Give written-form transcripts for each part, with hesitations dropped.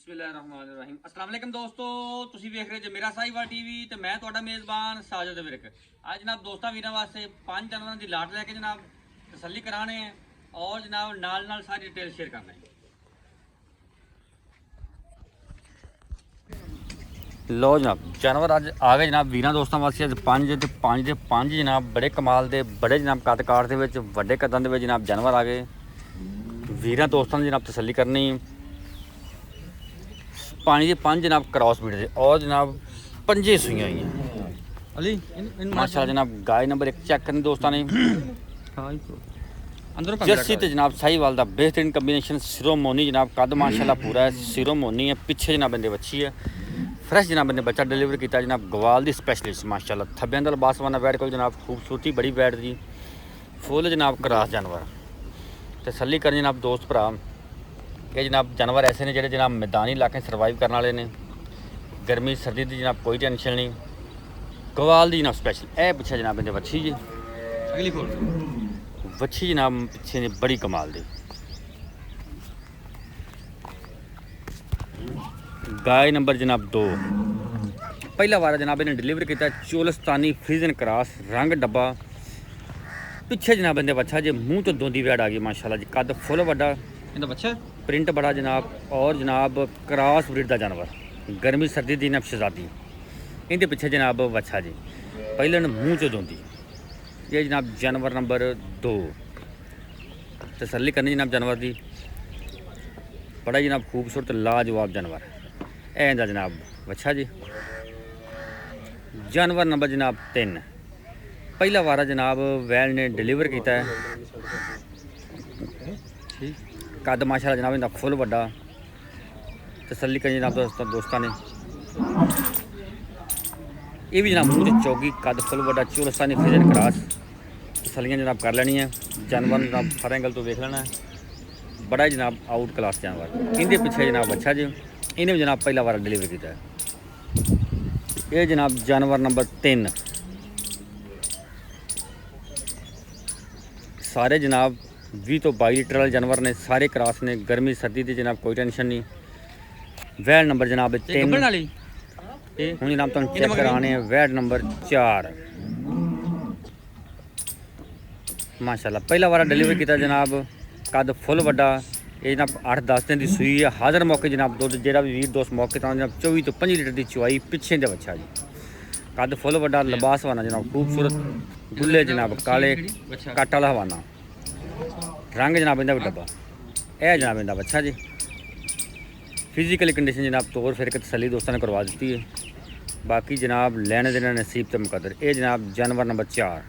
ਬਿਸਮਿਲ੍ਲਾਹਿਰਰਹਿਮਾਨਿਰਰਹੀਮ अस्सलाम वालेकुम ਦੋਸਤੋ ਤੁਸੀਂ ਵੇਖ ਰਹੇ ਜੇ ਮੇਰਾ ਸਾਈਵਾਲ ਟੀਵੀ ਤੇ ਮੈਂ ਤੁਹਾਡਾ ਮੇਜ਼ਬਾਨ ਸਾਜਦ ਵਿਰਕ। ਅੱਜ ਜਨਾਬ ਦੋਸਤਾਂ ਵੀਰਾਂ ਵਾਸਤੇ 5 ਜਾਨਵਰਾਂ ਦੀ ਲਾਟ ਲੈ ਕੇ ਜਨਾਬ ਤਸੱਲੀ ਕਰਾਣੇ ਹੈ ਔਰ ਜਨਾਬ ਨਾਲ ਸਾਰੀ ਡਿਟੇਲ ਸ਼ੇਅਰ ਕਰਨਾ ਹੈ। लो जनाब जानवर अज आ गए जनाब वीर दोस्तों वास्ते अज 5 जनाब बड़े कमाल के बड़े जनाब कद कार के बड़े कदों के जनाब जानवर आ गए वीर दोस्तों की जनाब तसल्ली करनी 5 जनाब क्रॉस बीट के और जनाब 5 सूइयां हुई माशाअल्लाह जनाब गाय नंबर 1 चेक करनी दोस्तों ने जर्सी तो जनाब साहीवाल का बेहतरीन कंबीनेशन सिरोमोनी जनाब कद माशाअल्लाह पूरा है सिरोमोनी है पिछे जनाब बंदे बच्ची है फ्रैश जनाब ने बच्चा डिलीवर किया जनाब गवाल की स्पैशलिस्ट माशाअल्लाह थब्बे का लिबासवाना बैठ को जनाब खूबसूरती बड़ी बैठ दी फुल जनाब क्रॉस जानवर तसल्ली करनी जनाब दोस्त भरा कि जनाब जानवर ऐसे ने जोड़े जनाब मैदानी इलाके सर्वाइव करने वाले ने गर्मी सर्दी की जनाब कोई टेंशन नहीं गवाल की जनाब स्पैशल ए पिछे जनाब बंदे बच्ची जी अगली फोन बच्ची जनाब पिछे ने बड़ी कमाल दी गाय नंबर जनाब 2 पहला वारा जनाब इन्हें डिलीवर किया चोलस्तानी फ्रीजन क्रॉस रंग डब्बा पिछे जनाब बंदे बच्चा जे मुँह तो दोंदी वैड आ गई माशाल्लाह जी कद फुल वड्डा बच्चा प्रिंट बड़ा जनाब और जनाब क्रॉस ब्रीड का जानवर गर्मी सर्दी की जनाब शहजादी इनके पिछे जनाब बच्चा जी पहले मुँह चो दोंदी ये जनाब जानवर नंबर 2 तसल्ली करनी जनाब जानवर की बड़ा जनाब खूबसूरत लाजवाब जानवर ऐसा जनाब बच्चा जी जानवर नंबर जनाब 3 पहला वारा जनाब वैल ने डिलीवर किया है कद माशाल्लाह जनाब इनका फुल वड्डा तसल्ली करी जनाब दोस्तों ने ये भी जनाब मुँह चौकी कद फुल वड्डा चोलस्तानी फ्रीजन क्रॉस तसल्लियाँ जनाब कर लेनी है जानवर जनाब हर एंगल तो देख लेना है बड़ा जनाब आउट क्लास जानवर इनके पिछे जनाब बच्चा जी इन्हें भी जनाब पहला बार डिलीवर किया है ये जनाब जानवर नंबर 3 सारे जनाब 20 तो 22 लीटर वाले जानवर ने सारे क्रॉस ने गर्मी सर्दी की जनाब कोई टेंशन नहीं वैड नंबर जनाब 3 हूँ जनाब तुम चेक कराने वैड नंबर 4 माशाल्लाह पहला बार डिलीवर किया जनाब कद फुल वड्डा ये जनाब 8-10 दिन की सूई है हाज़र मौके जनाब दुध जो भी वीर दोस्त मौके तो जनाब 24 तो 25 लीटर की चुवाई पिछे दे बच्चा जी कद फुल वड्डा लिबासवाना जनाब खूबसूरत गुल्ले जनाब काले कट वाला हवाना रंग जनाब इनका भी डब्बा यह जनाब इनका बच्चा जी फिजिकली कंडीशन जनाब तौर फिर के तसली दोस्तों ने करवा दी है बाकी जनाब लैने देने नसीब तो मुकदर ये जनाब जानवर नंबर 4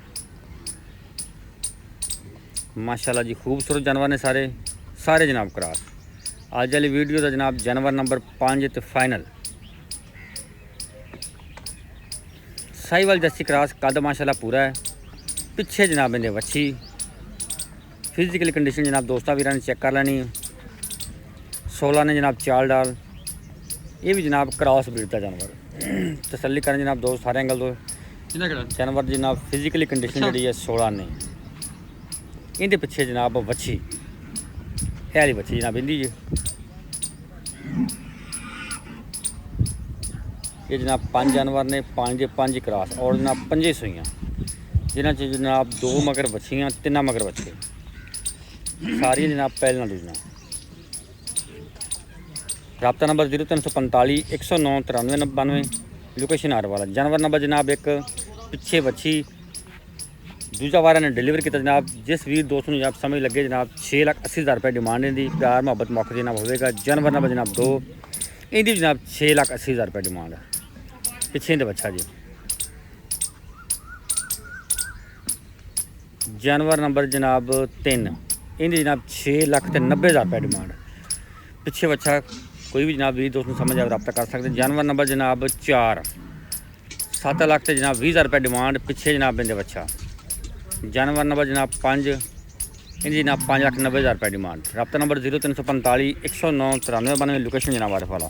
माशाल्लाह जी खूबसूरत जानवर ने सारे जनाब क्रॉस अज वाली वीडियो का जनाब जानवर नंबर 5 तो फाइनल साहीवाल जर्सी क्रॉस कद माशाल्लाह पूरा है पिछे जनाब इन्हें बच्ची फिजिकल कंडीशन जनाब दोस्तों वीर ने चेक कर लेनी 16 ने जनाब चाल डाल ये भी जनाब क्रॉस ब्रीड का जानवर तसल्ली करें जनाब दोस्त सारे एंगल तो जानवर जनाब फिजिकली कंडीशन जी है 16 ने इनके पिछे जनाब बच्ची है वाली बच्ची जनाब इंदी जी ये जनाब 5 जानवर ने 5 क्रॉस और जनाब 5 सूइयाँ जिन्होंने जनाब 2 मगर बच्चियाँ 3 मगर बच्चे सारी जनाब पहले दूजना रबता नंबर 0345 109 93 92 लोकेशन आर वाला जानवर नंबर जनाब 1 पिछे बच्ची दूजा वारा ने डिलीवर किया जनाब जिस वीर दोस्त को जनाब समझ लगे जनाब 6,80,000 रुपये डिमांड इनकी प्यार मुहब्बत मौके जनाब होगा जानवर नंबर जनाब 2 इनकी जनाब 6,80,000 रुपये डिमांड है पिछे इनका बच्चा जी जानवर नंबर जनाब 3 इनकी जनाब 6,90,000 रुपये डिमांड पिछे बच्चा कोई भी जनाब वीर दोस्त समझ आए रब्ता कर सकते जानवर नंबर जनाब 4 7 लाख से जनाब 20,000 रुपये डिमांड पिछे जनाब इनका बच्चा जानवर नंबर जनाब 5 इनकी जनाब 5,90,000 रुपये डिमांड रब्ता नंबर 0345 109 93 92 लोकेशन जनाब आरिफ वाला।